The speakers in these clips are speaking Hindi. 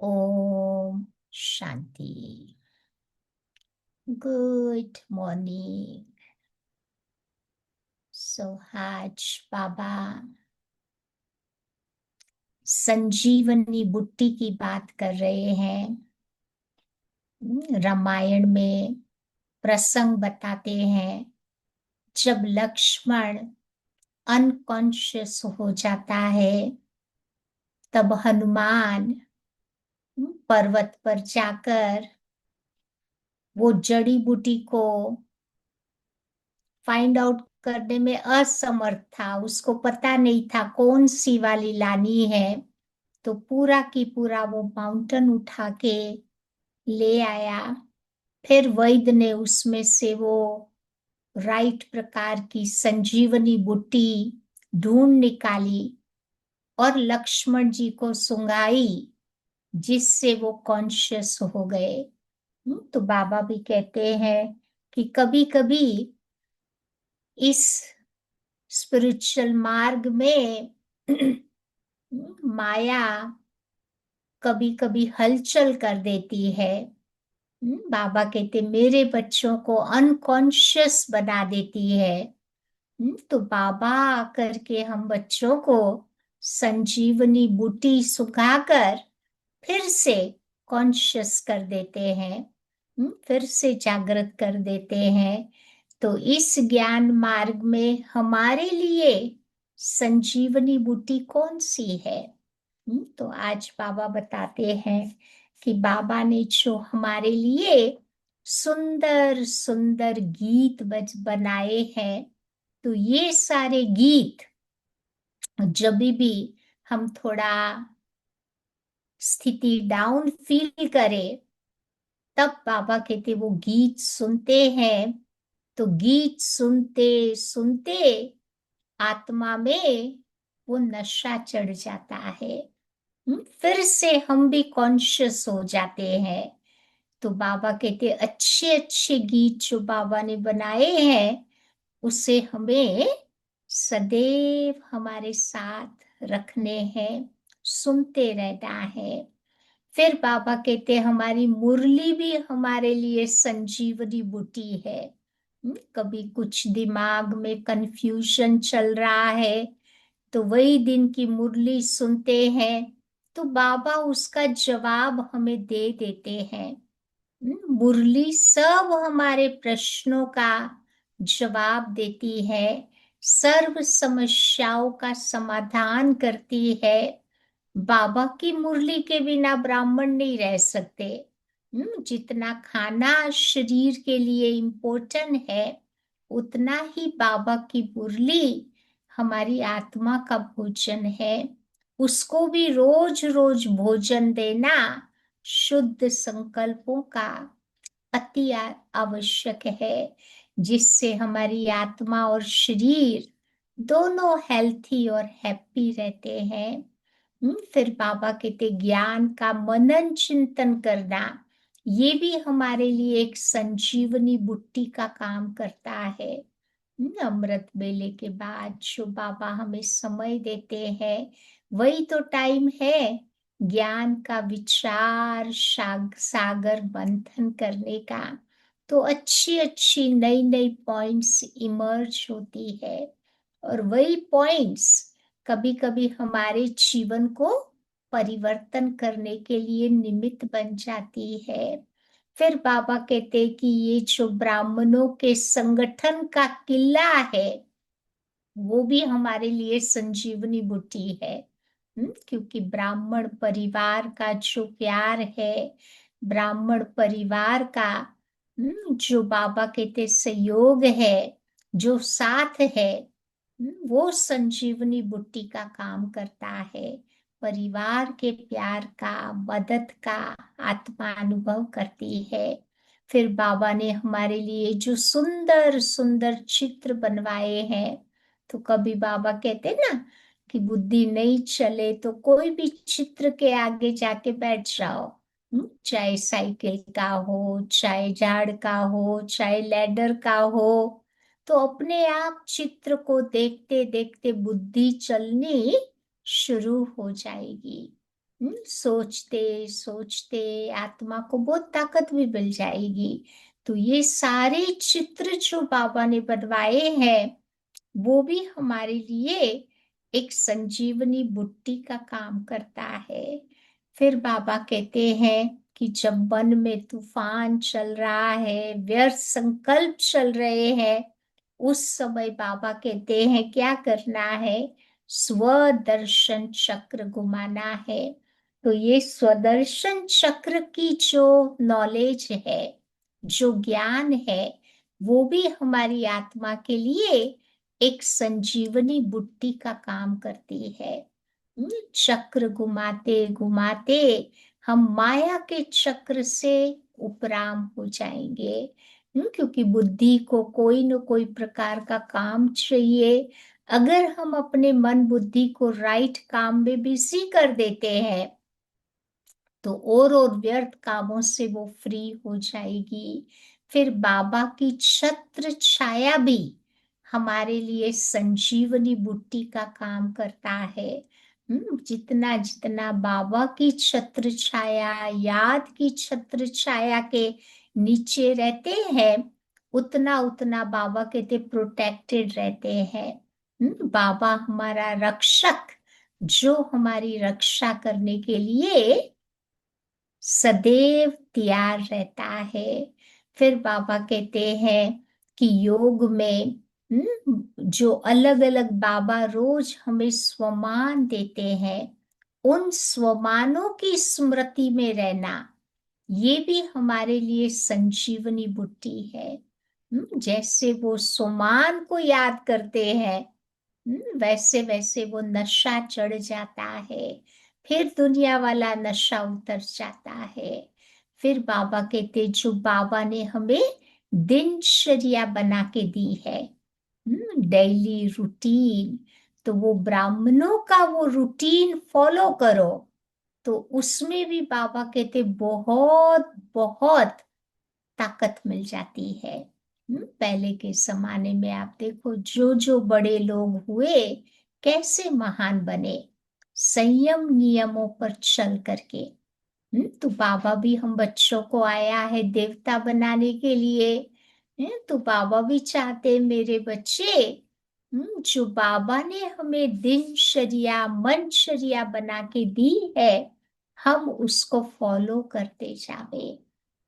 ओम शांति। Good morning. सो आज बाबा संजीवनी बुट्टी की बात कर रहे हैं। रामायण में प्रसंग बताते हैं जब लक्ष्मण अनकॉन्शियस हो जाता है, तब हनुमान पर्वत पर जाकर वो जड़ी बूटी को फाइंड आउट करने में असमर्थ था। उसको पता नहीं था कौन सी वाली लानी है, तो पूरा की पूरा वो माउंटेन उठा के ले आया। फिर वैद्य ने उसमें से वो राइट प्रकार की संजीवनी बूटी ढूंढ निकाली और लक्ष्मण जी को सुंघाई, जिससे वो कॉन्शियस हो गए। तो बाबा भी कहते हैं कि कभी कभी इस स्पिरिचुअल मार्ग में माया कभी कभी हलचल कर देती है। बाबा कहते मेरे बच्चों को अनकॉन्शियस बना देती है। तो बाबा आकर के हम बच्चों को संजीवनी बूटी सुखाकर फिर से कॉन्शियस कर देते हैं, फिर से जागृत कर देते हैं। तो इस ज्ञान मार्ग में हमारे लिए संजीवनी बूटी कौन सी है? तो आज बाबा बताते हैं कि बाबा ने जो हमारे लिए सुंदर सुंदर गीत बनाए हैं, तो ये सारे गीत जब भी हम थोड़ा स्थिति डाउन फील करें, तब बाबा कहते वो गीत सुनते हैं। तो गीत सुनते सुनते आत्मा में वो नशा चढ़ जाता है। फिर से हम भी कॉन्शियस हो जाते हैं। तो बाबा कहते अच्छे अच्छे गीत जो बाबा ने बनाए हैं, उसे हमें सदैव हमारे साथ रखने हैं, सुनते रहना है। फिर बाबा कहते हमारी मुरली भी हमारे लिए संजीवनी बूटी है। कभी कुछ दिमाग में कंफ्यूजन चल रहा है, तो वही दिन की मुरली सुनते हैं, तो बाबा उसका जवाब हमें दे देते हैं। मुरली सब हमारे प्रश्नों का जवाब देती है, सर्व समस्याओं का समाधान करती है। बाबा की मुरली के बिना ब्राह्मण नहीं रह सकते। जितना खाना शरीर के लिए इम्पोर्टेंट है, उतना ही बाबा की मुरली हमारी आत्मा का भोजन है। उसको भी रोज रोज भोजन देना शुद्ध संकल्पों का अति आवश्यक है, जिससे हमारी आत्मा और शरीर दोनों हेल्थी और हैप्पी रहते हैं। फिर बाबा कहते ज्ञान का मनन चिंतन करना, ये भी हमारे लिए एक संजीवनी बुट्टी का काम करता है। अमृत वेले के बाद जो बाबा हमें समय देते हैं, वही तो टाइम है ज्ञान का विचार सागर मंथन करने का। तो अच्छी अच्छी नई नई पॉइंट्स इमर्ज होती है, और वही पॉइंट्स कभी कभी हमारे जीवन को परिवर्तन करने के लिए निमित्त बन जाती है। फिर बाबा कहते कि ये जो ब्राह्मणों के संगठन का किला है, वो भी हमारे लिए संजीवनी बूटी है। क्योंकि ब्राह्मण परिवार का जो प्यार है, ब्राह्मण परिवार का जो बाबा कहते सहयोग है, जो साथ है, वो संजीवनी बुट्टी का काम करता है। परिवार के प्यार का, मदद का आत्मा अनुभव करती है। फिर बाबा ने हमारे लिए जो सुंदर सुंदर चित्र बनवाए हैं, तो कभी बाबा कहते ना कि बुद्धि नहीं चले तो कोई भी चित्र के आगे जाके बैठ जाओ। चाहे साइकिल का हो, चाहे झाड़ का हो, चाहे लैडर का हो, तो अपने आप चित्र को देखते देखते बुद्धि चलनी शुरू हो जाएगी। सोचते सोचते आत्मा को बहुत ताकत भी मिल जाएगी। तो ये सारे चित्र जो बाबा ने बनवाए हैं वो भी हमारे लिए एक संजीवनी बुट्टी का काम करता है। फिर बाबा कहते हैं कि जब मन में तूफान चल रहा है, व्यर्थ संकल्प चल रहे हैं, उस समय बाबा कहते हैं क्या करना है, स्वदर्शन चक्र घुमाना है। तो ये स्वदर्शन चक्र की जो नॉलेज है, जो ज्ञान है, वो भी हमारी आत्मा के लिए एक संजीवनी बुट्टी का काम करती है। चक्र घुमाते घुमाते हम माया के चक्र से उपराम हो जाएंगे। क्योंकि बुद्धि को कोई न कोई प्रकार का काम चाहिए। अगर हम अपने मन बुद्धि को राइट काम में बिजी कर देते हैं तो और व्यर्थ कामों से वो फ्री हो जाएगी। फिर बाबा की छत्र छाया भी हमारे लिए संजीवनी बुट्टी का काम करता है। जितना जितना बाबा की छत्र छाया, याद की छत्र छाया के नीचे रहते हैं, उतना उतना बाबा कहते प्रोटेक्टेड रहते हैं। बाबा हमारा रक्षक, जो हमारी रक्षा करने के लिए सदैव तैयार रहता है। फिर बाबा कहते हैं कि योग में जो अलग अलग बाबा रोज हमें स्वमान देते हैं, उन स्वमानों की स्मृति में रहना, ये भी हमारे लिए संजीवनी बुट्टी है। जैसे वो स्वमान को याद करते हैं, वैसे वैसे वो नशा चढ़ जाता है, फिर दुनिया वाला नशा उतर जाता है। फिर बाबा कहते जो बाबा ने हमें दिनचर्या बना के दी है, डेली रूटीन, तो वो ब्राह्मणों का वो रूटीन फॉलो करो। तो उसमें भी बाबा कहते बहुत बहुत ताकत मिल जाती है। पहले के जमाने में आप देखो जो जो बड़े लोग हुए कैसे महान बने, संयम नियमों पर चल करके। तो बाबा भी हम बच्चों को आया है देवता बनाने के लिए। तो बाबा भी चाहते मेरे बच्चे, जो बाबा ने हमें दिनचर्या मनचर्या बना के दी है, हम उसको फॉलो करते जावे।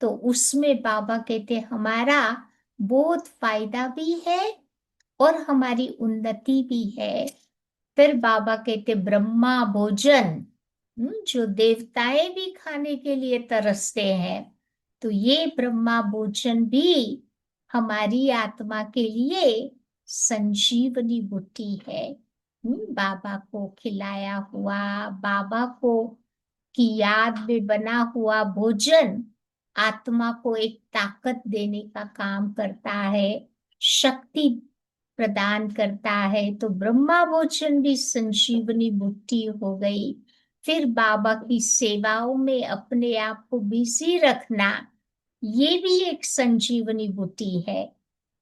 तो उसमें बाबा कहते हमारा बहुत फायदा भी है और हमारी उन्नति भी है। फिर बाबा कहते ब्रह्मा भोजन, जो देवताएं भी खाने के लिए तरसते हैं, तो ये ब्रह्मा भोजन भी हमारी आत्मा के लिए संजीवनी बुट्टी है। बाबा को खिलाया हुआ, बाबा को की याद में बना हुआ भोजन आत्मा को एक ताकत देने का काम करता है, शक्ति प्रदान करता है। तो ब्रह्मा भोजन भी संजीवनी बुट्टी हो गई। फिर बाबा की सेवाओं में अपने आप को बिजी रखना, ये भी एक संजीवनी बुट्टी है।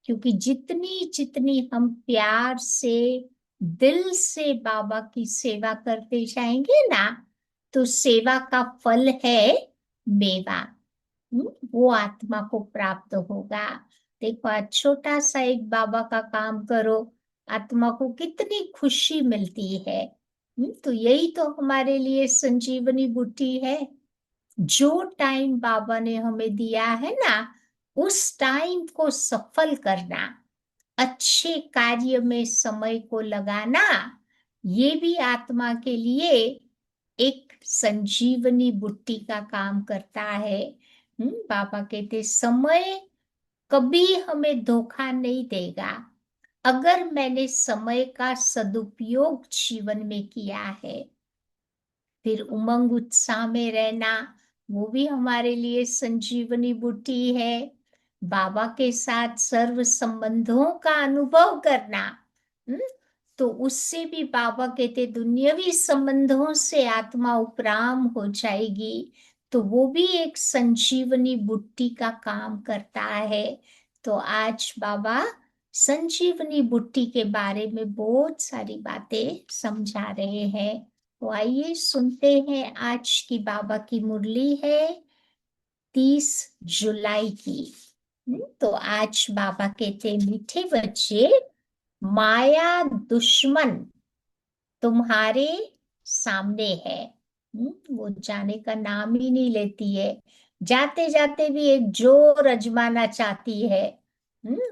क्योंकि जितनी जितनी हम प्यार से दिल से बाबा की सेवा करते जाएंगे ना, तो सेवा का फल है मेवा। वो आत्मा को प्राप्त होगा। देखो आज छोटा सा एक बाबा का काम करो, आत्मा को कितनी खुशी मिलती है। तो यही तो हमारे लिए संजीवनी बुट्टी है। जो टाइम बाबा ने हमें दिया है ना, उस टाइम को सफल करना, अच्छे कार्य में समय को लगाना, ये भी आत्मा के लिए एक संजीवनी बुट्टी का काम करता है। बाबा कहते समय कभी हमें धोखा नहीं देगा अगर मैंने समय का सदुपयोग जीवन में किया है। फिर उमंग उत्साह में रहना, वो भी हमारे लिए संजीवनी बुट्टी है। बाबा के साथ सर्व संबंधों का अनुभव करना, हम्म, तो उससे भी बाबा कहते दुनियावी संबंधों से आत्मा उपराम हो जाएगी। तो वो भी एक संजीवनी बुट्टी का काम करता है। तो आज बाबा संजीवनी बुट्टी के बारे में बहुत सारी बातें समझा रहे हैं। तो आइए सुनते हैं, आज की बाबा की मुरली है 30 जुलाई की। तो आज बाबा कहते हैं, मीठे बच्चे, माया दुश्मन तुम्हारे सामने है। वो जाने का नाम ही नहीं लेती है, जाते जाते भी एक जोर अजमाना चाहती है।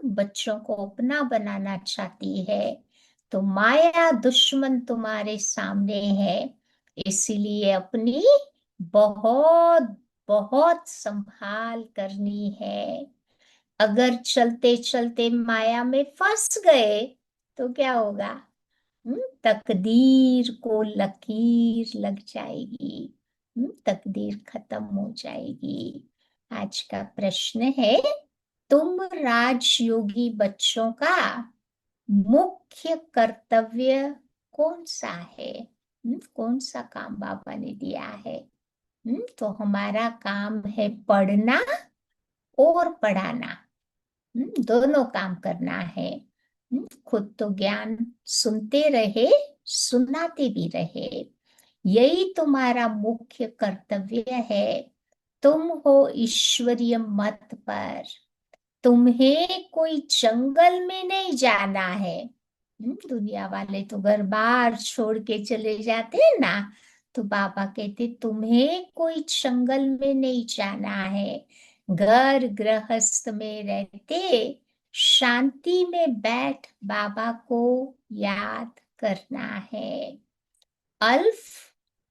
बच्चों को अपना बनाना चाहती है। तो माया दुश्मन तुम्हारे सामने है, इसीलिए अपनी बहुत बहुत संभाल करनी है। अगर चलते चलते माया में फंस गए तो क्या होगा? तकदीर को लकीर लग जाएगी। तकदीर खत्म हो जाएगी। आज का प्रश्न है, तुम राजयोगी बच्चों का मुख्य कर्तव्य कौन सा है? कौन सा काम बाबा ने दिया है? तो हमारा काम है पढ़ना और पढ़ाना। दोनों काम करना है। खुद तो ज्ञान सुनते रहे, सुनाते भी रहे, यही तुम्हारा मुख्य कर्तव्य है। तुम हो ईश्वरीय मत पर, तुम्हें कोई जंगल में नहीं जाना है। दुनिया वाले तो घर बार छोड़ के चले जाते हैं ना, तो बाबा कहते तुम्हें कोई जंगल में नहीं जाना है। घर गृहस्थ में रहते शांति में बैठ बाबा को याद करना है। अल्फ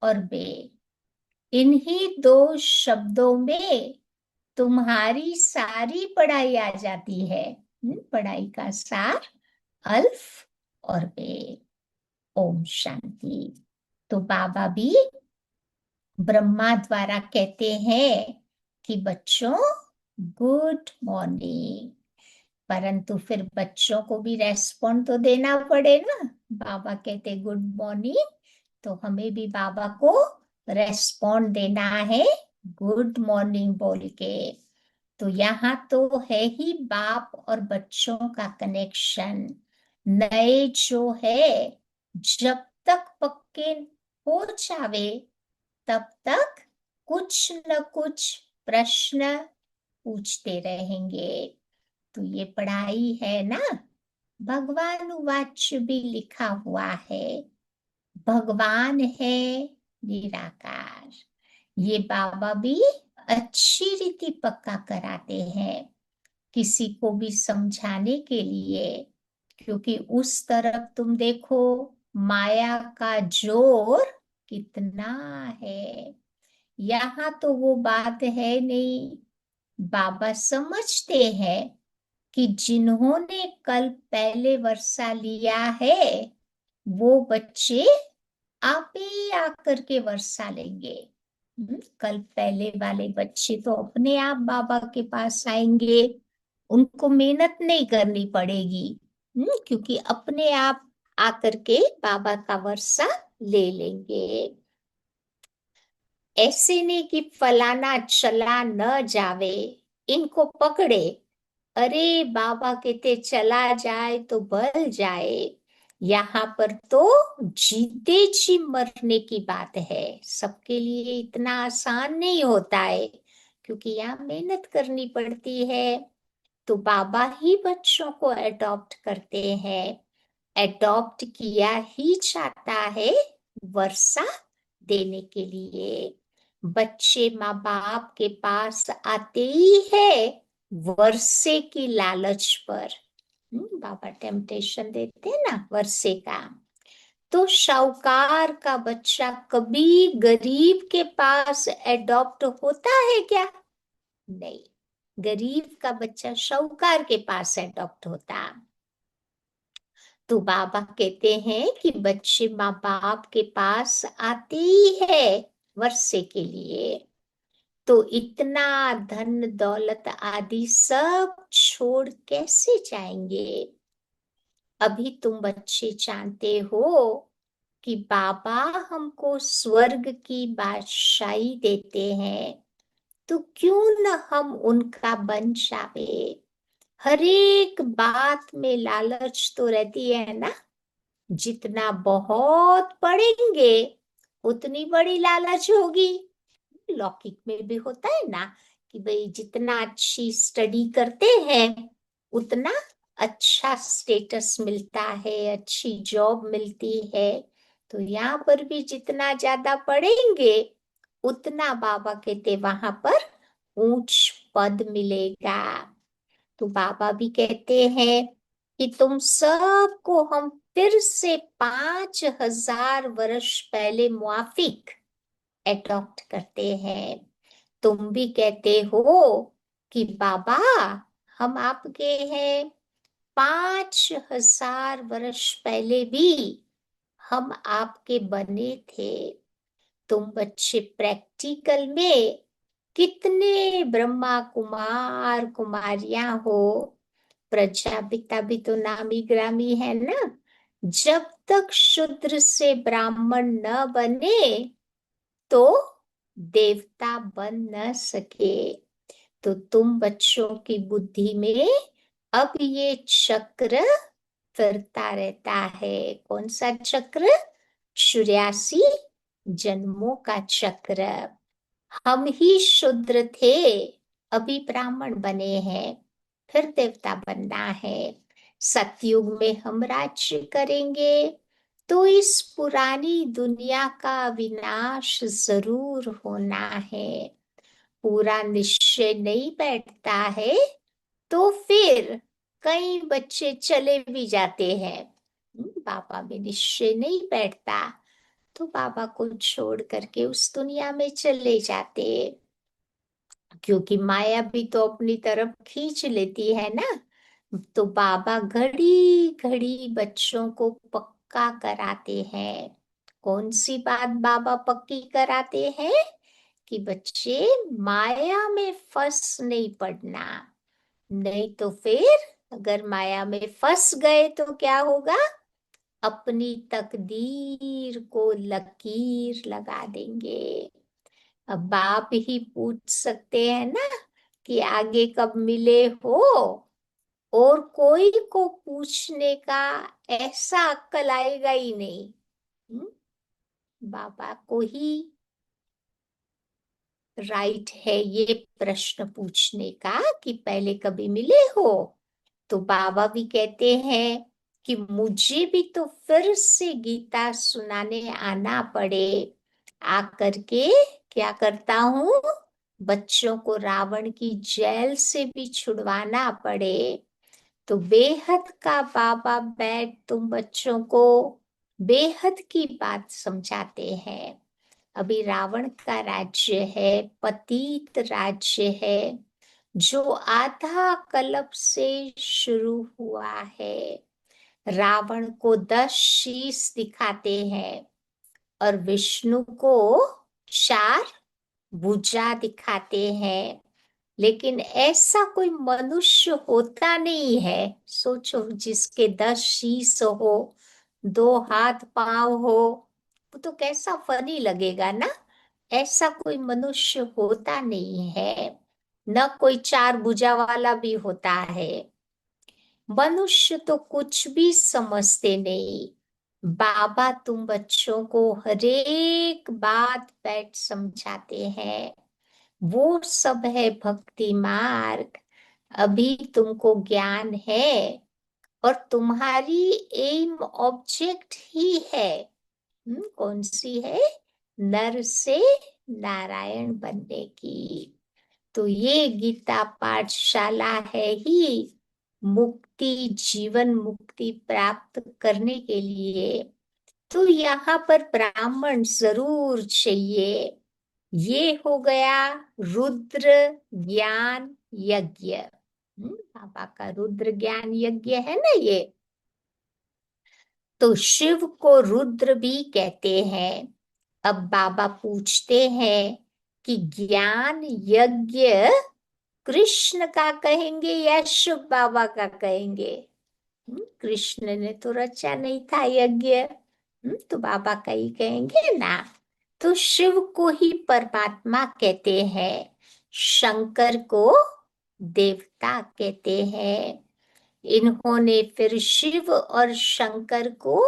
और बे, इन्हीं दो शब्दों में तुम्हारी सारी पढ़ाई आ जाती है। पढ़ाई का सार अल्फ और बे। ओम शांति। तो बाबा भी ब्रह्मा द्वारा कहते हैं कि बच्चों गुड मॉर्निंग, परंतु फिर बच्चों को भी रेस्पॉन्ड तो देना पड़े ना। बाबा कहते गुड मॉर्निंग, तो हमें भी बाबा को रेस्पॉन्ड देना है गुड मॉर्निंग बोल के। तो यहाँ तो है ही बाप और बच्चों का कनेक्शन। नए जो है, जब तक पक्के हो जावे तब तक कुछ न कुछ प्रश्न पूछते रहेंगे। तो ये पढ़ाई है ना, भगवान वाच्य भी लिखा हुआ है। भगवान है निराकार। ये बाबा भी अच्छी रीति पक्का कराते हैं, किसी को भी समझाने के लिए। क्योंकि उस तरफ तुम देखो, माया का जोर कितना है। यहाँ तो वो बात है नहीं। बाबा समझते हैं कि जिन्होंने कल पहले वर्षा लिया है, वो बच्चे आप ही आकर के वर्षा लेंगे। कल पहले वाले बच्चे तो अपने आप बाबा के पास आएंगे, उनको मेहनत नहीं करनी पड़ेगी। क्योंकि अपने आप आकर के बाबा का वर्षा ले लेंगे। ऐसे नहीं कि फलाना चला न जावे, इनको पकड़े। अरे बाबा कहते चला जाए तो बल जाए। यहाँ पर तो जीते जी मरने की बात है। सबके लिए इतना आसान नहीं होता है, क्योंकि यहाँ मेहनत करनी पड़ती है। तो बाबा ही बच्चों को अडॉप्ट करते हैं। अडॉप्ट किया ही चाहता है वर्षा देने के लिए। बच्चे माँ बाप के पास आते ही है वर्षे की लालच पर। बाबा टेम्पटेशन देते हैं ना वर्षे का। तो शाहूकार का बच्चा कभी गरीब के पास एडॉप्ट होता है क्या? नहीं, गरीब का बच्चा शाहूकार के पास एडॉप्ट होता। तो बाबा कहते हैं कि बच्चे माँ बाप के पास आते ही है वर्षे के लिए। तो इतना धन दौलत आदि सब छोड़ कैसे जाएंगे? अभी तुम बच्चे जानते हो कि बाबा हमको स्वर्ग की बादशाही देते हैं, तो क्यों न हम उनका बन जावे। हर एक बात में लालच तो रहती है ना। जितना बहुत पढ़ेंगे उतनी बड़ी लालच होगी। लौकिक में भी होता है ना कि भाई जितना अच्छी स्टडी करते हैं उतना अच्छा स्टेटस मिलता है, अच्छी जॉब मिलती है। तो यहाँ पर भी जितना ज्यादा पढ़ेंगे उतना बाबा कहते वहां पर ऊंच पद मिलेगा। तो बाबा भी कहते हैं कि तुम सबको हम फिर से 5,000 वर्ष पहले मुआफिक एडॉप्ट करते हैं। तुम भी कहते हो कि बाबा हम आपके हैं। 5,000 वर्ष पहले भी हम आपके बने थे। तुम बच्चे प्रैक्टिकल में कितने ब्रह्मा कुमार कुमारियां हो। प्रजापिता भी तो नामी ग्रामी है ना। जब तक शूद्र से ब्राह्मण न बने तो देवता बन न सके। तो तुम बच्चों की बुद्धि में अब ये चक्र फिरता रहता है। कौन सा चक्र? 84 जन्मों का चक्र। हम ही शूद्र थे, अभी ब्राह्मण बने हैं, फिर देवता बनना है। सतयुग में हम राज्य करेंगे तो इस पुरानी दुनिया का विनाश जरूर होना है। पूरा निश्चय नहीं बैठता है तो फिर कई बच्चे चले भी जाते हैं। बाबा में निश्चय नहीं बैठता तो बाबा को छोड़ करके उस दुनिया में चले जाते। क्योंकि माया भी तो अपनी तरफ खींच लेती है ना। तो बाबा घड़ी घड़ी बच्चों को पक्का कराते हैं। कौन सी बात बाबा पक्की कराते हैं? कि बच्चे माया में फंस नहीं पड़ना। नहीं तो फिर अगर माया में फंस गए तो क्या होगा? अपनी तकदीर को लकीर लगा देंगे। अब बाप ही पूछ सकते हैं ना कि आगे कब मिले हो। और कोई को पूछने का ऐसा अक्ल आएगा ही नहीं। हम्म? बाबा को ही राइट है ये प्रश्न पूछने का कि पहले कभी मिले हो। तो बाबा भी कहते हैं कि मुझे भी तो फिर से गीता सुनाने आना पड़े। आकर के क्या करता हूँ? बच्चों को रावण की जेल से भी छुड़वाना पड़े। तो बेहद का बाबा बैठ तुम बच्चों को बेहद की बात समझाते हैं। अभी रावण का राज्य है, पतित राज्य है, जो आधा कल्प से शुरू हुआ है। रावण को 10 शीश दिखाते हैं और विष्णु को 4 भुजा दिखाते हैं। लेकिन ऐसा कोई मनुष्य होता नहीं है। सोचो जिसके 10 शीश हो, 2 हाथ पांव हो, वो तो कैसा फनी लगेगा ना। ऐसा कोई मनुष्य होता नहीं है। न कोई 4 भुजा वाला भी होता है। मनुष्य तो कुछ भी समझते नहीं। बाबा तुम बच्चों को हरेक बात बैठ समझाते हैं। वो सब है भक्ति मार्ग। अभी तुमको ज्ञान है और तुम्हारी एम ऑब्जेक्ट ही है। कौन सी है? नर से नारायण बनने की। तो ये गीता पाठशाला है ही मुक्ति, जीवन मुक्ति प्राप्त करने के लिए। तो यहाँ पर ब्राह्मण जरूर चाहिए। ये हो गया रुद्र ज्ञान यज्ञ। बाबा का रुद्र ज्ञान यज्ञ है ना ये। तो शिव को रुद्र भी कहते हैं। अब बाबा पूछते हैं कि ज्ञान यज्ञ कृष्ण का कहेंगे या शिव बाबा का कहेंगे? कृष्ण ने तो रचा नहीं था यज्ञ। तो बाबा का ही कहेंगे ना। तो शिव को ही परमात्मा कहते हैं, शंकर को देवता कहते हैं। इन्होंने फिर शिव और शंकर को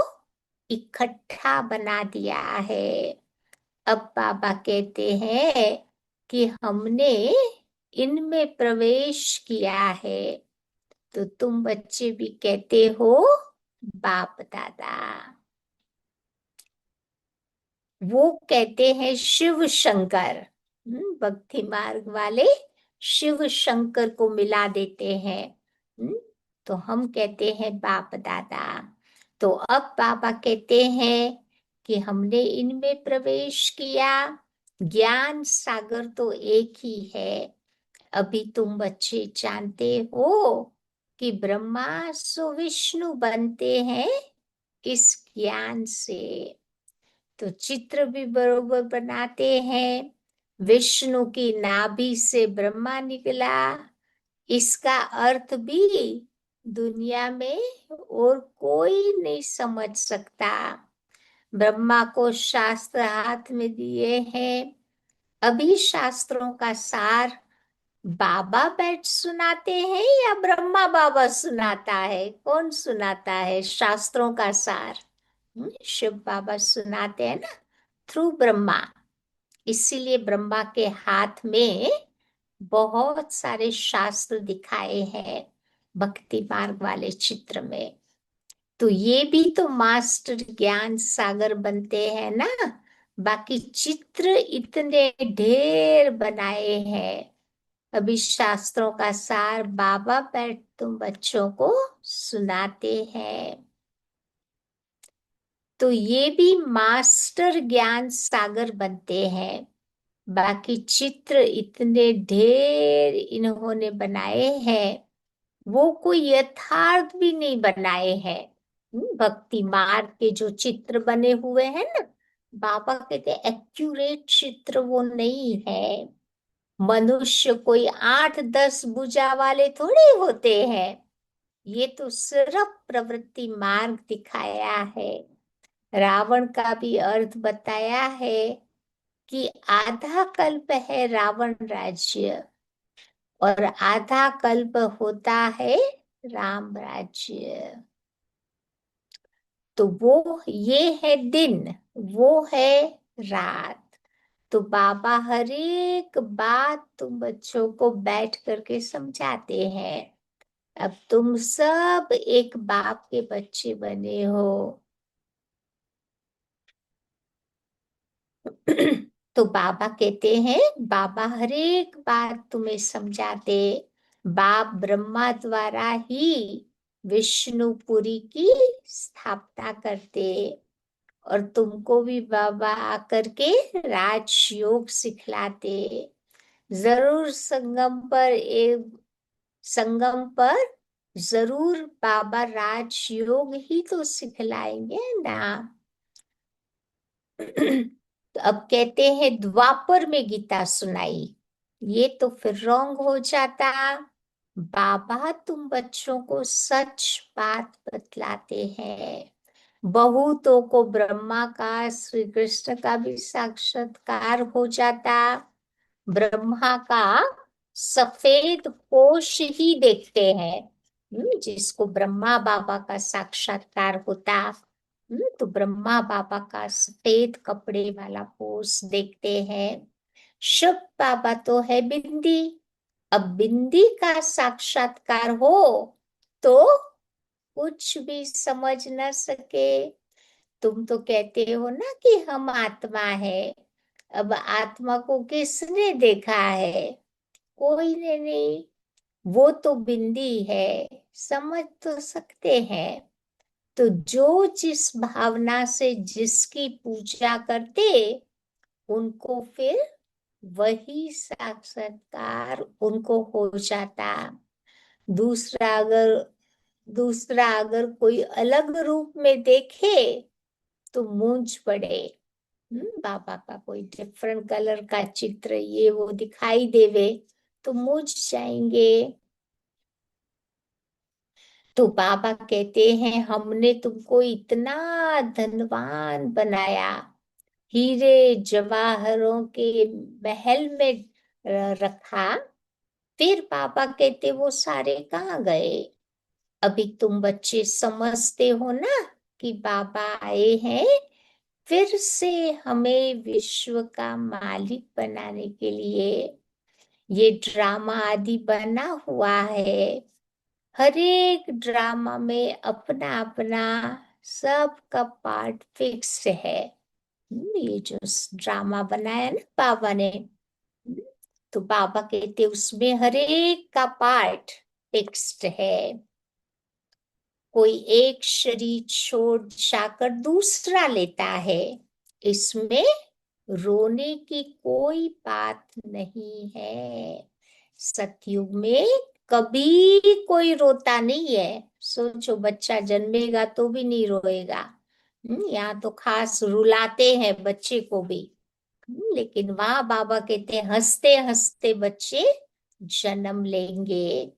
इकट्ठा बना दिया है। अब बाबा कहते हैं कि हमने इनमें प्रवेश किया है, तो तुम बच्चे भी कहते हो बाप दादा। वो कहते हैं शिव शंकर। भक्ति मार्ग वाले शिव शंकर को मिला देते हैं। हम्म, तो हम कहते हैं बाप दादा। तो अब बाबा कहते हैं कि हमने इनमें प्रवेश किया। ज्ञान सागर तो एक ही है। अभी तुम बच्चे जानते हो कि ब्रह्मा सो विष्णु बनते हैं इस ज्ञान से। तो चित्र भी बरोबर बनाते हैं। विष्णु की नाभि से ब्रह्मा निकला, इसका अर्थ भी दुनिया में और कोई नहीं समझ सकता। ब्रह्मा को शास्त्र हाथ में दिए हैं। अभी शास्त्रों का सार बाबा बैठ सुनाते हैं या ब्रह्मा बाबा सुनाता है? कौन सुनाता है शास्त्रों का सार? शिव बाबा सुनाते हैं ना, थ्रू ब्रह्मा। इसीलिए ब्रह्मा के हाथ में बहुत सारे शास्त्र दिखाए हैं भक्ति मार्ग वाले चित्र में। तो ये भी तो मास्टर ज्ञान सागर बनते हैं ना। बाकी चित्र इतने ढेर बनाए हैं। अभी शास्त्रों का सार बाबा बैठ तुम बच्चों को सुनाते हैं। तो ये भी मास्टर ज्ञान सागर बनते हैं। बाकी चित्र इतने ढेर इन्होंने बनाए हैं, वो कोई यथार्थ भी नहीं बनाए हैं। भक्ति मार्ग के जो चित्र बने हुए हैं ना, बाबा कहते हैं एक्यूरेट चित्र वो नहीं है। मनुष्य कोई 8-10 भुजा वाले थोड़े होते हैं। ये तो सिर्फ प्रवृत्ति मार्ग दिखाया है। रावण का भी अर्थ बताया है कि आधा कल्प है रावण राज्य और आधा कल्प होता है राम राज्य। तो वो ये है दिन, वो है रात। तो बाबा हर एक बात तुम बच्चों को बैठ करके समझाते हैं। अब तुम सब एक बाप के बच्चे बने हो। तो बाबा कहते हैं, बाबा हर एक बात तुम्हें समझाते। बाप ब्रह्मा द्वारा ही विष्णुपुरी की स्थापना करते और तुमको भी बाबा आकर के राजयोग सिखलाते। जरूर संगम पर जरूर बाबा राजयोग ही तो सिखलाएंगे ना। तो अब कहते हैं द्वापर में गीता सुनाई, ये तो फिर रॉन्ग हो जाता। बाबा तुम बच्चों को सच बात बतलाते हैं। बहुतों को ब्रह्मा का श्री कृष्ण का भी साक्षात्कार हो जाता। ब्रह्मा का सफेद पोष ही देखते हैं। जिसको ब्रह्मा बाबा का साक्षात्कार होता, तो ब्रह्मा बाबा का सफेद कपड़े वाला पोष देखते हैं। शिव बाबा तो है बिंदी। अब बिंदी का साक्षात्कार हो तो कुछ भी समझ न सके। तुम तो कहते हो ना कि हम आत्मा है। अब आत्मा को किसने देखा है? कोई ने नहीं। वो तो बिंदी है, समझ तो सकते हैं। तो जो जिस भावना से जिसकी पूजा करते, उनको फिर वही साक्षात्कार उनको हो जाता। दूसरा अगर दूसरा अगर कोई अलग रूप में देखे तो मूंझ पड़े। बाबा का कोई डिफरेंट कलर का चित्र ये वो दिखाई देवे तो मूझ जाएंगे। तो बाबा कहते हैं हमने तुमको इतना धनवान बनाया, हीरे जवाहरों के महल में रखा। फिर बाबा कहते वो सारे कहाँ गए? अभी तुम बच्चे समझते हो ना कि बाबा आए हैं फिर से हमें विश्व का मालिक बनाने के लिए ये ड्रामा आदि बना हुआ है। हर एक ड्रामा में अपना अपना सबका पार्ट फिक्स है। ये जो ड्रामा बनाया ना बाबा ने, तो बाबा कहते उसमें हर एक का पार्ट फिक्स्ड है। कोई एक शरीर छोड़ जाकर दूसरा लेता है, इसमें रोने की कोई बात नहीं है। सतयुग में कभी कोई रोता नहीं है। सोचो, बच्चा जन्मेगा तो भी नहीं रोएगा। यहाँ तो खास रुलाते हैं बच्चे को भी। लेकिन वहां बाबा कहते हैं हंसते हंसते बच्चे जन्म लेंगे।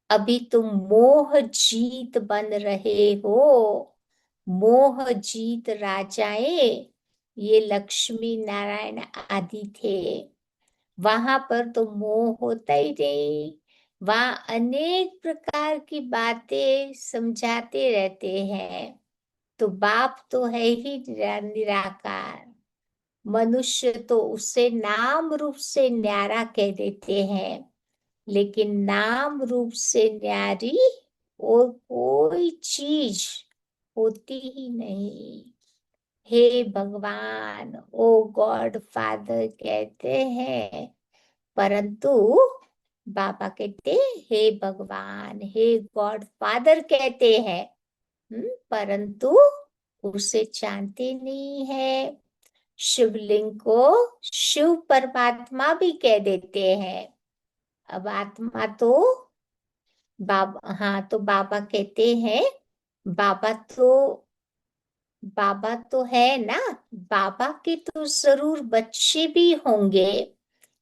अभी तुम मोह जीत बन रहे हो। मोह जीत राजाएं ये लक्ष्मी नारायण आदि थे। वहां पर तो मोह होता ही नहीं। वहां अनेक प्रकार की बातें समझाते रहते हैं। तो बाप तो है ही निराकार। मनुष्य तो उसे नाम रूप से न्यारा कह देते हैं, लेकिन नाम रूप से न्यारी और कोई चीज होती ही नहीं। हे भगवान, ओ गॉड फादर कहते हैं, परंतु बाबा कहते हे भगवान, हे गॉड फादर कहते हैं। परंतु उसे जानते नहीं है। शिवलिंग को शिव परमात्मा भी कह देते हैं। अब आत्मा तो हाँ, तो बाबा कहते हैं, बाबा तो बाबा तो है ना। बाबा के तो जरूर बच्चे भी होंगे।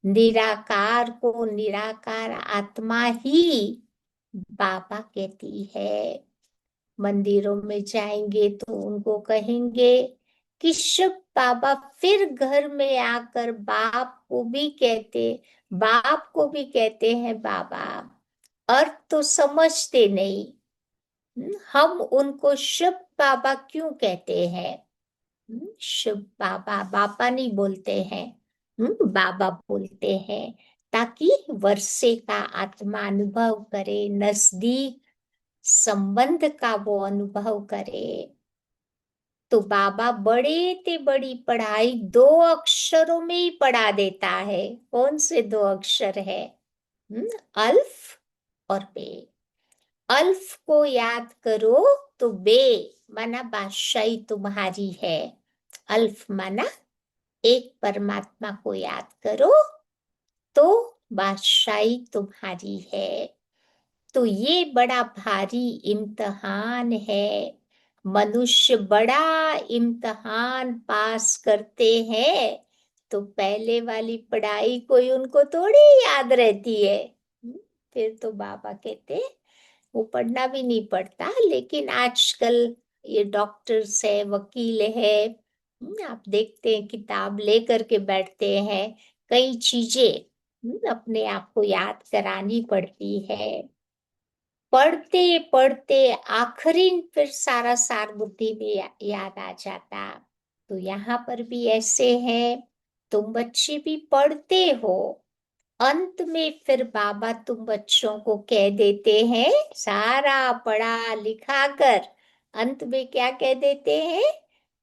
निराकार को निराकार आत्मा ही बाबा कहती है। मंदिरों में जाएंगे तो उनको कहेंगे कि शिव बाबा फिर घर में आकर बाप को भी कहते हैं बाबा। अर्थ तो समझते नहीं। हम उनको शिव बाबा क्यों कहते हैं? शिव बाबा बाबा नहीं बोलते हैं, बाबा बोलते हैं, ताकि वर्षे का आत्मा अनुभव करे, नजदीक संबंध का वो अनुभव करे। तो बाबा बड़े ते बड़ी पढ़ाई 2 अक्षरों में ही पढ़ा देता है। कौन से 2 अक्षर है? अल्फ और बे। अल्फ को याद करो तो बे माना बादशाही तुम्हारी है। अल्फ माना एक परमात्मा को याद करो तो बादशाही तुम्हारी है। तो ये बड़ा भारी इम्तहान है। मनुष्य बड़ा इम्तहान पास करते हैं तो पहले वाली पढ़ाई कोई उनको थोड़ी याद रहती है। फिर तो बाबा कहते वो पढ़ना भी नहीं पड़ता। लेकिन आजकल ये डॉक्टर्स है, वकील है, आप देखते हैं किताब लेकर के बैठते हैं। कई चीजें अपने आप को याद करानी पड़ती है। पढ़ते पढ़ते आखिरी फिर सारा सार बुद्धि में याद आ जाता। तो यहाँ पर भी ऐसे है, तुम बच्चे भी पढ़ते हो। अंत में फिर बाबा तुम बच्चों को कह देते हैं, सारा पढ़ा लिखा कर अंत में क्या कह देते हैं?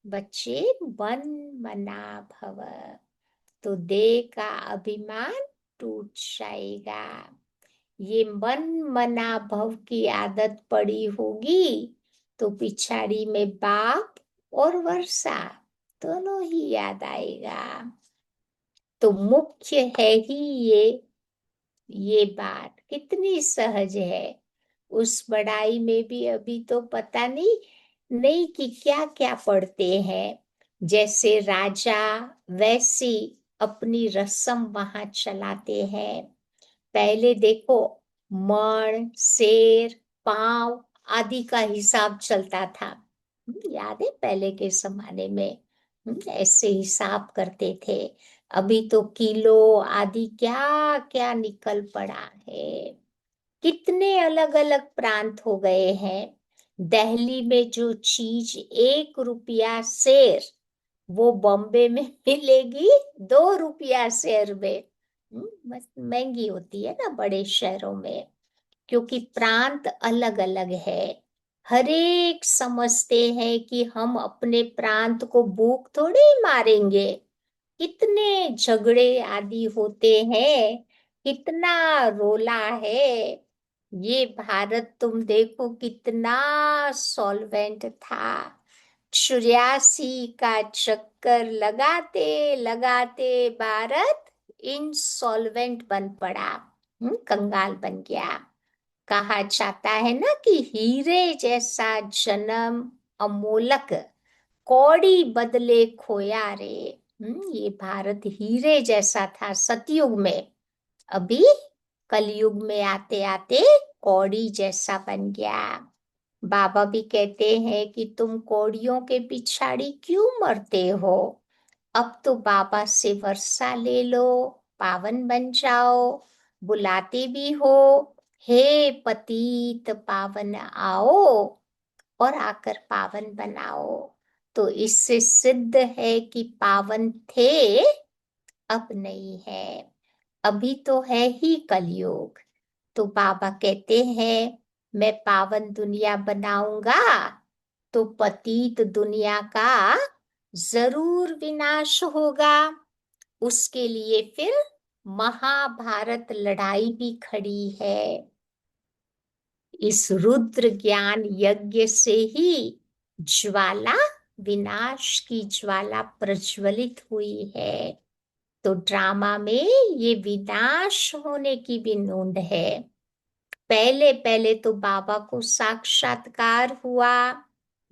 बच्चे मन मना भव। तो देह का अभिमान टूट जाएगा। ये मन मना भव की आदत पड़ी होगी तो पिछाड़ी में बाप और वर्षा दोनों ही याद आएगा। तो मुख्य है ही ये बात कितनी सहज है। उस बड़ाई में भी अभी तो पता नहीं नहीं कि क्या क्या पढ़ते हैं। जैसे राजा वैसी अपनी रस्म वहां चलाते हैं। पहले देखो, मण शेर पांव आदि का हिसाब चलता था। याद है पहले के जमाने में ऐसे हिसाब करते थे। अभी तो किलो आदि क्या क्या निकल पड़ा है। कितने अलग अलग प्रांत हो गए हैं। दिल्ली में जो चीज 1 रुपया शेर, वो बॉम्बे में मिलेगी 2 रुपया शेर में। बस महंगी होती है ना बड़े शहरों में, क्योंकि प्रांत अलग अलग है। हर एक समझते हैं कि हम अपने प्रांत को भूख थोड़ी मारेंगे। कितने झगड़े आदि होते हैं, कितना रोला है। ये भारत तुम देखो कितना सॉल्वेंट था। 84 का चक्कर लगाते लगाते भारत इंसॉल्वेंट बन पड़ा, कंगाल बन गया। कहा जाता है ना कि हीरे जैसा जन्म अमोलक, कौड़ी बदले खोया रे। ये भारत हीरे जैसा था सतयुग में, अभी कलयुग में आते आते कौड़ी जैसा बन गया। बाबा भी कहते हैं कि तुम कौड़ियों के पिछाड़ी क्यों मरते हो। अब तो बाबा से वर्षा ले लो, पावन बन जाओ। बुलाते भी हो, हे पतित पावन आओ, और आकर पावन बनाओ। तो इससे सिद्ध है कि पावन थे, अब नहीं है। अभी तो है ही कलयुग। तो बाबा कहते हैं मैं पावन दुनिया बनाऊंगा, तो पतित दुनिया का जरूर विनाश होगा। उसके लिए फिर महाभारत लड़ाई भी खड़ी है। इस रुद्र ज्ञान यज्ञ से ही ज्वाला, विनाश की ज्वाला प्रज्वलित हुई है। तो ड्रामा में ये विनाश होने की भी नोंद है। पहले पहले तो बाबा को साक्षात्कार हुआ,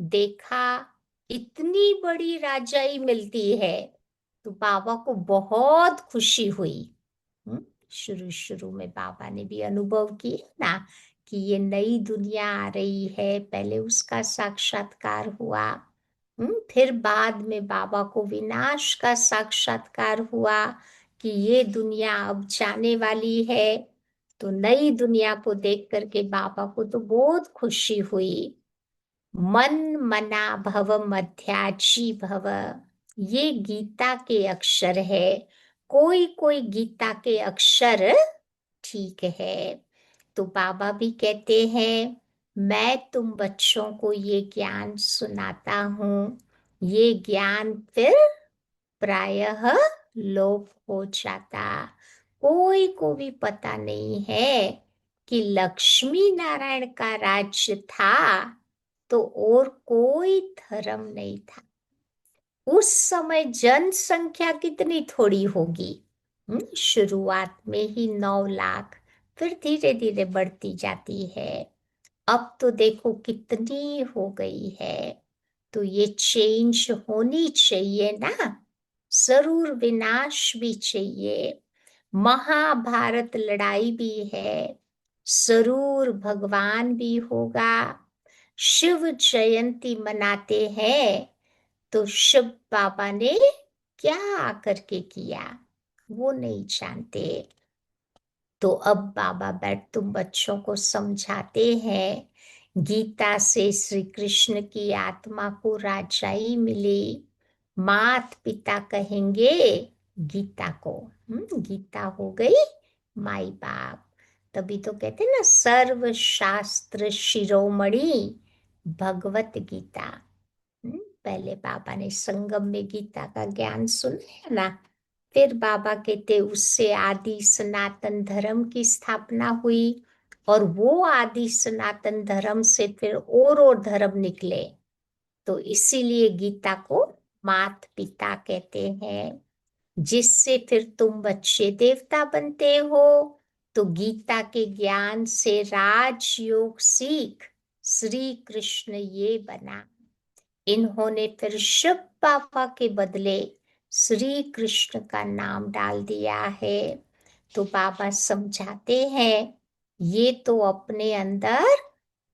देखा इतनी बड़ी राजाई मिलती है, तो बाबा को बहुत खुशी हुई। शुरू शुरू में बाबा ने भी अनुभव किया ना कि ये नई दुनिया आ रही है, पहले उसका साक्षात्कार हुआ। फिर बाद में बाबा को विनाश का साक्षात्कार हुआ कि ये दुनिया अब जाने वाली है। तो नई दुनिया को देख करके बाबा को तो बहुत खुशी हुई। मन मना भव मध्याजी भव, ये गीता के अक्षर है। कोई कोई गीता के अक्षर ठीक है। तो बाबा भी कहते हैं मैं तुम बच्चों को ये ज्ञान सुनाता हूँ, ये ज्ञान फिर प्रायः लोप हो जाता। कोई को भी पता नहीं है कि लक्ष्मी नारायण का राज्य था तो और कोई धर्म नहीं था। उस समय जनसंख्या कितनी थोड़ी होगी, शुरुआत में ही 9 लाख, फिर धीरे धीरे बढ़ती जाती है। अब तो देखो कितनी हो गई है। तो ये चेंज होनी चाहिए ना, जरूर विनाश भी चाहिए। महाभारत लड़ाई भी है, जरूर भगवान भी होगा। शिव जयंती मनाते हैं, तो शिव बाबा ने क्या आकर के किया वो नहीं जानते। तो अब बाबा बैठ तुम बच्चों को समझाते हैं, गीता से श्री कृष्ण की आत्मा को राजाई मिली। मात पिता कहेंगे गीता को, गीता हो गई माई बाप। तभी तो कहते हैं ना सर्व शास्त्र शिरोमणि भगवत गीता। पहले बाबा ने संगम में गीता का ज्ञान सुनाया ना, फिर बाबा कहते उससे आदि सनातन धर्म की स्थापना हुई, और वो आदि सनातन धर्म से फिर और धर्म निकले। तो इसीलिए गीता को मात पिता कहते हैं, जिससे फिर तुम बच्चे देवता बनते हो। तो गीता के ज्ञान से राजयोग सीख श्री कृष्ण ये बना। इन्होंने फिर शिव बाबा के बदले श्री कृष्ण का नाम डाल दिया है। तो बाबा समझाते हैं ये तो अपने अंदर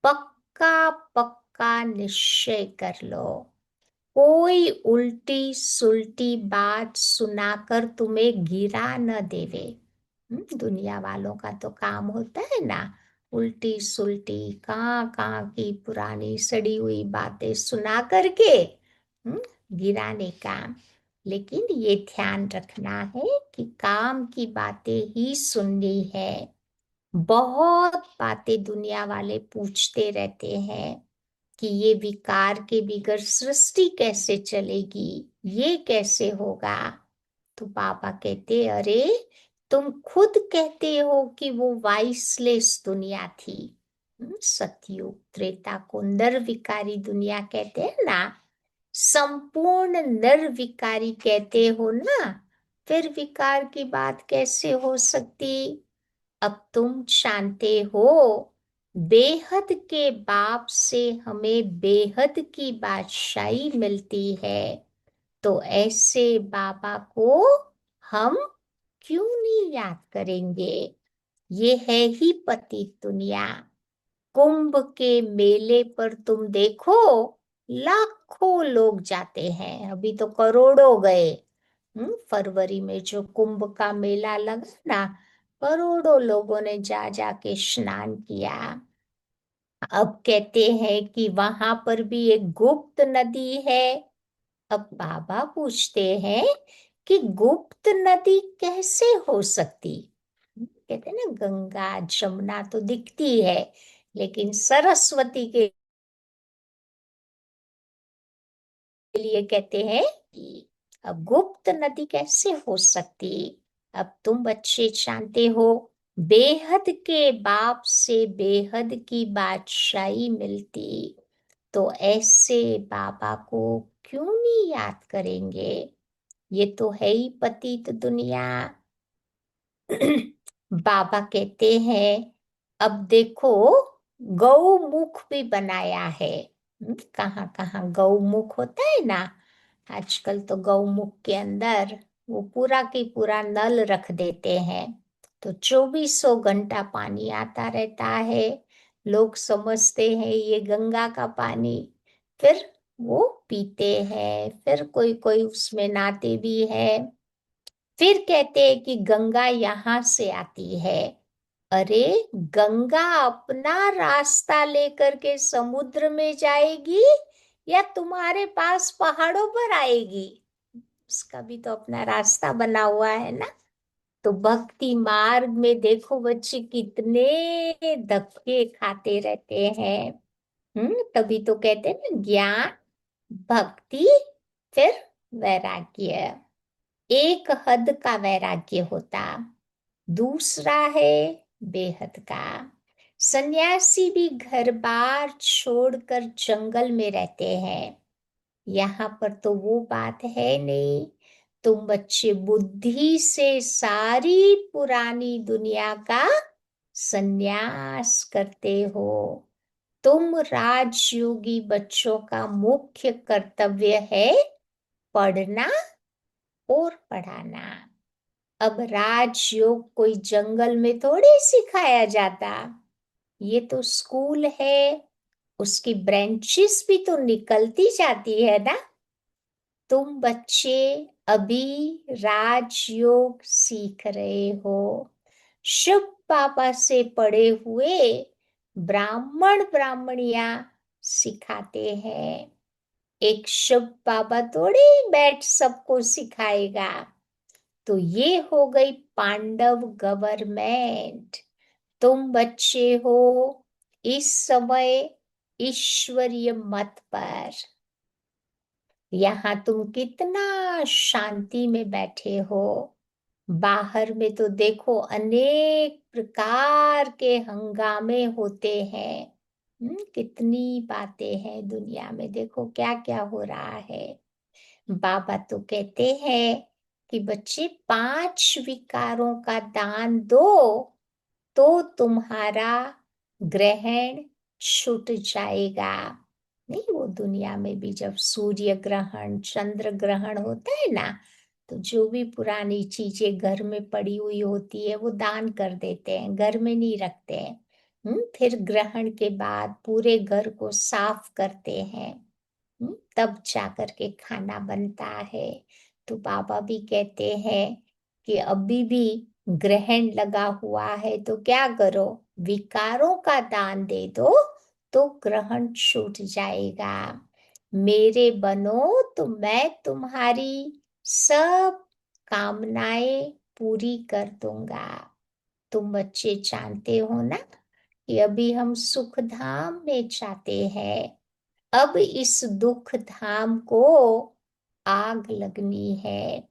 पक्का पक्का निश्चय कर लो। कोई उल्टी सुल्टी बात सुनाकर तुम्हें गिरा न देवे। दुनिया वालों का तो काम होता है ना, उल्टी सुल्टी कहाँ कहाँ की पुरानी सड़ी हुई बातें सुना करके गिराने का। लेकिन ये ध्यान रखना है कि काम की बातें ही सुननी है। बहुत बातें दुनिया वाले पूछते रहते हैं कि ये विकार के बिगड़ सृष्टि कैसे चलेगी, ये कैसे होगा। तो बाबा कहते, अरे तुम खुद कहते हो कि वो वाइसलेस दुनिया थी। सतयुग त्रेता को निर्विकारी दुनिया कहते हैं ना, संपूर्ण निर्विकारी कहते हो ना, फिर विकार की बात कैसे हो सकती। अब तुम जानते हो, बेहद के बाप से हमें बेहद की बादशाही मिलती है। तो ऐसे बाबा को हम क्यों नहीं याद करेंगे। ये है ही पतित दुनिया। कुंभ के मेले पर तुम देखो, लाखों लोग जाते हैं, अभी तो करोड़ों गए। फरवरी में जो कुंभ का मेला लगा ना, करोड़ों लोगों ने जा जाके स्नान किया। अब कहते हैं कि वहां पर भी एक गुप्त नदी है। अब बाबा पूछते हैं कि गुप्त नदी कैसे हो सकती। कहते हैं ना, गंगा जमुना तो दिखती है, लेकिन सरस्वती के लिए कहते हैं कि अब गुप्त नदी कैसे हो सकती। अब तुम बच्चे जानते हो, बेहद के बाप से बेहद की बादशाही मिलती। तो ऐसे बाबा को क्यों नहीं याद करेंगे। ये तो है ही पतित दुनिया। बाबा कहते हैं, अब देखो, गौमुख भी बनाया है। कहाँ कहाँ गौमुख होता है ना। आजकल तो गौमुख के अंदर वो पूरा की पूरा नल रख देते हैं, तो 2400 घंटा पानी आता रहता है। लोग समझते हैं ये गंगा का पानी, फिर वो पीते हैं, फिर कोई कोई उसमें नहाते भी है। फिर कहते हैं कि गंगा यहाँ से आती है। अरे, गंगा अपना रास्ता लेकर के समुद्र में जाएगी या तुम्हारे पास पहाड़ों पर आएगी। उसका भी तो अपना रास्ता बना हुआ है ना। तो भक्ति मार्ग में देखो बच्चे कितने धक्के खाते रहते हैं। तभी तो कहते हैं ना, ज्ञान, भक्ति, फिर वैराग्य। एक हद का वैराग्य होता, दूसरा है बेहद का। सन्यासी भी घर बार छोड़कर जंगल में रहते हैं। यहाँ पर तो वो बात है नहीं। तुम बच्चे बुद्धि से सारी पुरानी दुनिया का सन्यास करते हो। तुम राजयोगी बच्चों का मुख्य कर्तव्य है पढ़ना और पढ़ाना। अब राजयोग कोई जंगल में थोड़ी सिखाया जाता, ये तो स्कूल है, उसकी ब्रांचेस भी तो निकलती जाती है ना। तुम बच्चे अभी राजयोग सीख रहे हो। शुभ बाबा से पढ़े हुए ब्राह्मण ब्राह्मणियां सिखाते हैं। एक शुभ बाबा थोड़ी बैठ सबको सिखाएगा। तो ये हो गई पांडव गवर्नमेंट। तुम बच्चे हो इस समय ईश्वरीय मत पर। यहाँ तुम कितना शांति में बैठे हो। बाहर में तो देखो अनेक प्रकार के हंगामे होते हैं। कितनी बातें हैं दुनिया में, देखो क्या क्या हो रहा है। बाबा तो कहते हैं कि बच्चे 5 विकारों का दान दो, तो तुम्हारा ग्रहण छूट जाएगा। नहीं, वो दुनिया में भी जब सूर्य ग्रहण, चंद्र ग्रहण होता है ना, तो जो भी पुरानी चीजें घर में पड़ी हुई होती है वो दान कर देते हैं, घर में नहीं रखते हैं। फिर ग्रहण के बाद पूरे घर को साफ करते हैं। तब जाकर के खाना बनता है। तो बाबा भी कहते हैं कि अभी भी ग्रहण लगा हुआ है तो क्या करो, विकारों का दान दे दो, तो ग्रहण छूट जाएगा। मेरे बनो तो मैं तुम्हारी सब कामनाएं पूरी कर दूंगा। तुम बच्चे जानते हो ना कि अभी हम सुख धाम में जाते हैं। अब इस दुख धाम को आग लगनी है।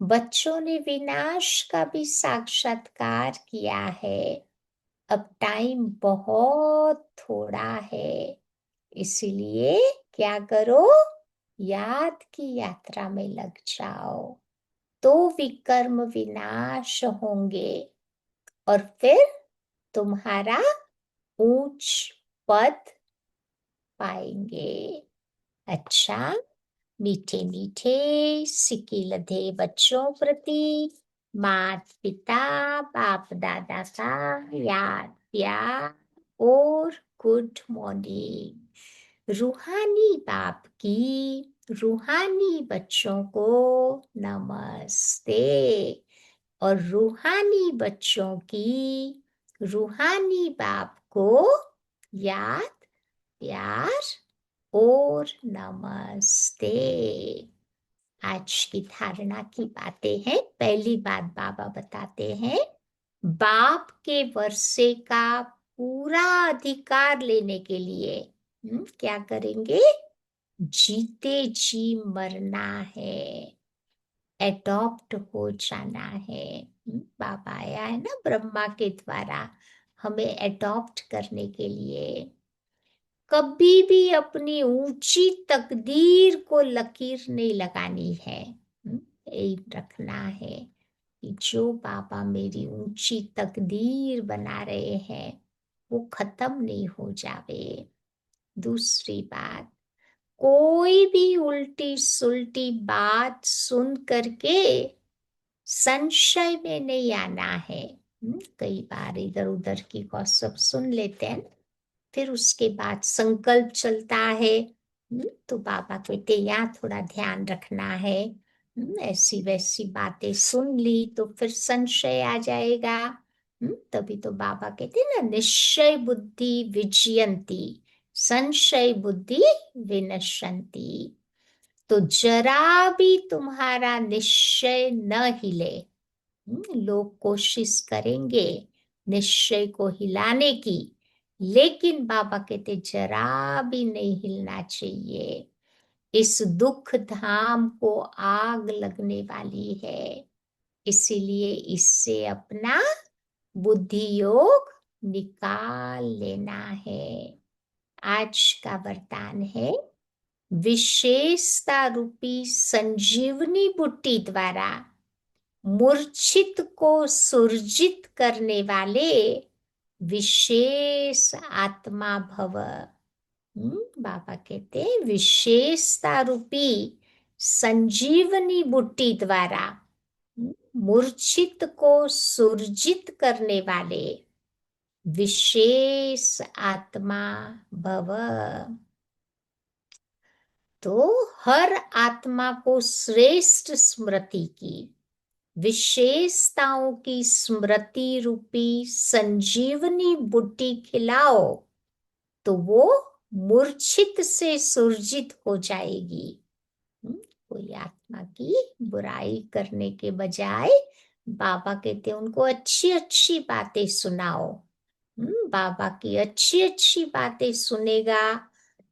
बच्चों ने विनाश का भी साक्षात्कार किया है। अब टाइम बहुत थोड़ा है, इसलिए क्या करो, याद की यात्रा में लग जाओ, तो विकर्म विनाश होंगे और फिर तुम्हारा ऊंच पद पाएंगे। अच्छा, मीठे मीठे सिकिलधे बच्चों प्रति माता पिता बाप दादा का याद प्यार और गुड मॉर्निंग। रूहानी बाप की रूहानी बच्चों को नमस्ते और रूहानी बच्चों की रूहानी बाप को याद प्यार और नमस्ते। आज की धारणा की बातें हैं। पहली बात बाबा बताते हैं, बाप के वर्षे का पूरा अधिकार लेने के लिए क्या करेंगे, जीते जी मरना है, एडॉप्ट हो जाना है। बाबा आया है ना ब्रह्मा के द्वारा हमें एडॉप्ट करने के लिए। कभी भी अपनी ऊंची तकदीर को लकीर नहीं लगानी है। एम रखना है कि जो बाबा मेरी ऊंची तकदीर बना रहे हैं वो खत्म नहीं हो जावे। दूसरी बात, कोई भी उल्टी सुल्टी बात सुन करके संशय में नहीं आना है। कई बार इधर उधर की गॉसिप सुन लेते हैं, फिर उसके बाद संकल्प चलता है। तो बाबा कहते यहाँ थोड़ा ध्यान रखना है। ऐसी वैसी बातें सुन ली तो फिर संशय आ जाएगा। तभी तो बाबा कहते ना, निश्चय बुद्धि विजयंती संशय बुद्धि विनश्यंती। तो जरा भी तुम्हारा निश्चय न हिले। लोग कोशिश करेंगे निश्चय को हिलाने की, लेकिन बाबा कहते जरा भी नहीं हिलना चाहिए। इस दुख धाम को आग लगने वाली है, इसीलिए इससे अपना बुद्धि योग निकाल लेना है। आज का वरदान है, विशेषता रूपी संजीवनी बुट्टी द्वारा मूर्छित को सुरजित करने वाले विशेष आत्मा भव। बाबा कहते हैं विशेषता रूपी संजीवनी बुट्टी द्वारा मूर्छित को सुरजित करने वाले विशेष आत्मा भव। तो हर आत्मा को श्रेष्ठ स्मृति की विशेषताओं की स्मृति रूपी संजीवनी बुट्टी खिलाओ तो वो मूर्छित से सुरजित हो जाएगी। कोई आत्मा की बुराई करने के बजाय बाबा कहते हैं उनको अच्छी अच्छी बातें सुनाओ। बाबा की अच्छी अच्छी बातें सुनेगा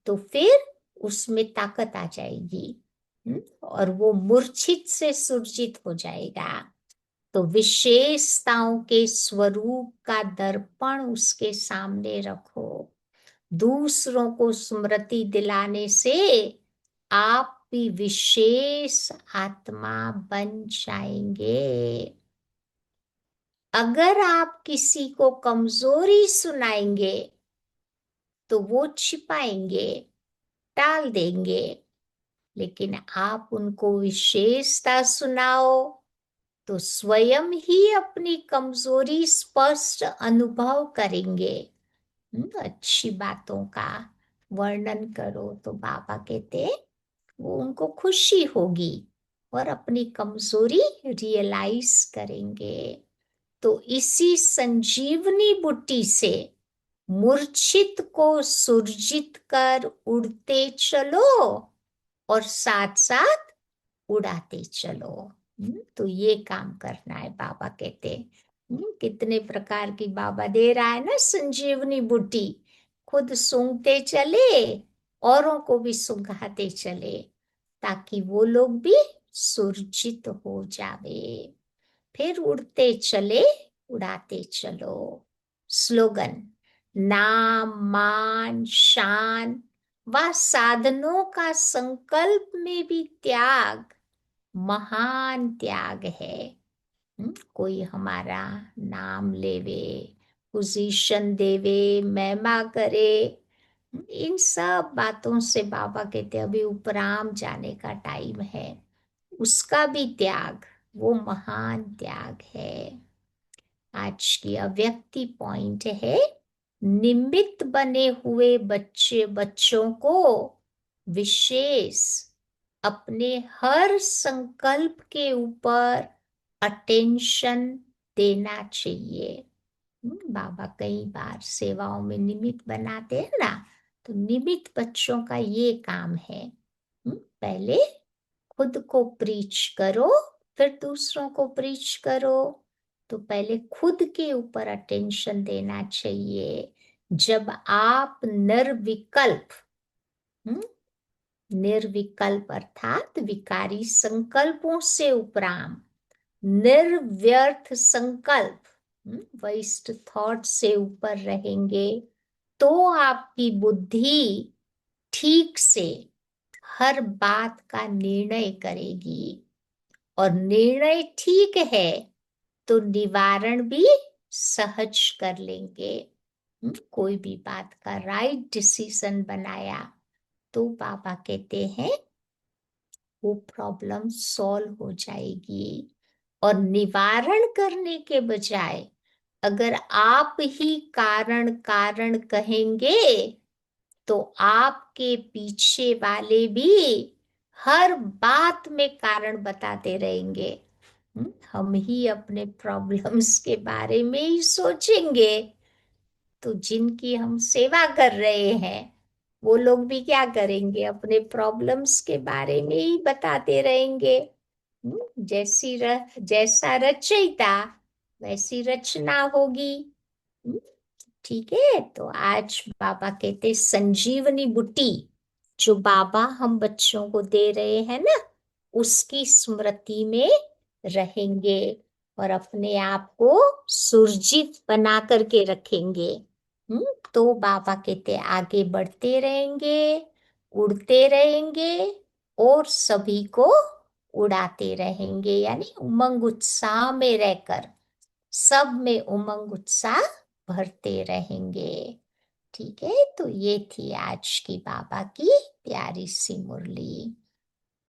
तो फिर उसमें ताकत आ जाएगी और वो मूर्छित से सुरजित हो जाएगा। तो विशेषताओं के स्वरूप का दर्पण उसके सामने रखो। दूसरों को स्मृति दिलाने से आप भी विशेष आत्मा बन जाएंगे। अगर आप किसी को कमजोरी सुनाएंगे तो वो छिपाएंगे, टाल देंगे, लेकिन आप उनको विशेषता सुनाओ तो स्वयं ही अपनी कमजोरी स्पष्ट अनुभव करेंगे। अच्छी बातों का वर्णन करो तो बाबा कहते वो उनको खुशी होगी और अपनी कमजोरी रियलाइज करेंगे। तो इसी संजीवनी बुट्टी से मूर्छित को सुरजित कर उड़ते चलो और साथ साथ उड़ाते चलो। तो ये काम करना है, बाबा कहते हैं। कितने प्रकार की बाबा दे रहा है ना संजीवनी बूटी। खुद सूंघते चले, औरों को भी सूंघाते चले, ताकि वो लोग भी सुरजित हो जावे। फिर उड़ते चले, उड़ाते चलो। स्लोगन, नाम मान शान व साधनों का संकल्प में भी त्याग महान त्याग है। कोई हमारा नाम लेवे, पोजीशन देवे, महिमा करे, इन सब बातों से बाबा कहते अभी उपराम जाने का टाइम है। उसका भी त्याग, वो महान त्याग है। आज की अव्यक्ति पॉइंट है, निमित्त बने हुए बच्चों को विशेष अपने हर संकल्प के ऊपर अटेंशन देना चाहिए। बाबा कई बार सेवाओं में निमित्त बनाते हैं ना, तो निमित्त बच्चों का ये काम है। पहले खुद को प्रीच करो, फिर दूसरों को प्रीच करो। तो पहले खुद के ऊपर अटेंशन देना चाहिए। जब आप निर्विकल्प, निर्विकल्प अर्थात विकारी संकल्पों से उपराम, निर्व्यर्थ संकल्प, वेस्ट थॉट से ऊपर रहेंगे, तो आपकी बुद्धि ठीक से हर बात का निर्णय करेगी। और निर्णय ठीक है तो निवारण भी सहज कर लेंगे। कोई भी बात का राइट डिसीजन बनाया तो बाबा कहते हैं वो प्रॉब्लम सॉल्व हो जाएगी। और निवारण करने के बजाय अगर आप ही कारण कारण कहेंगे तो आपके पीछे वाले भी हर बात में कारण बताते रहेंगे। हम ही अपने प्रॉब्लम्स के बारे में ही सोचेंगे तो जिनकी हम सेवा कर रहे हैं वो लोग भी क्या करेंगे, अपने प्रॉब्लम्स के बारे में ही बताते रहेंगे। जैसा रचयिता वैसी रचना होगी। ठीक है, तो आज बाबा कहते संजीवनी बूटी जो बाबा हम बच्चों को दे रहे हैं ना, उसकी स्मृति में रहेंगे और अपने आप को सुरजित बना करके रखेंगे। तो बाबा कहते आगे बढ़ते रहेंगे, उड़ते रहेंगे और सभी को उड़ाते रहेंगे। यानी उमंग उत्साह में रहकर सब में उमंग उत्साह भरते रहेंगे। ठीक है, तो ये थी आज की बाबा की प्यारी सी मुरली।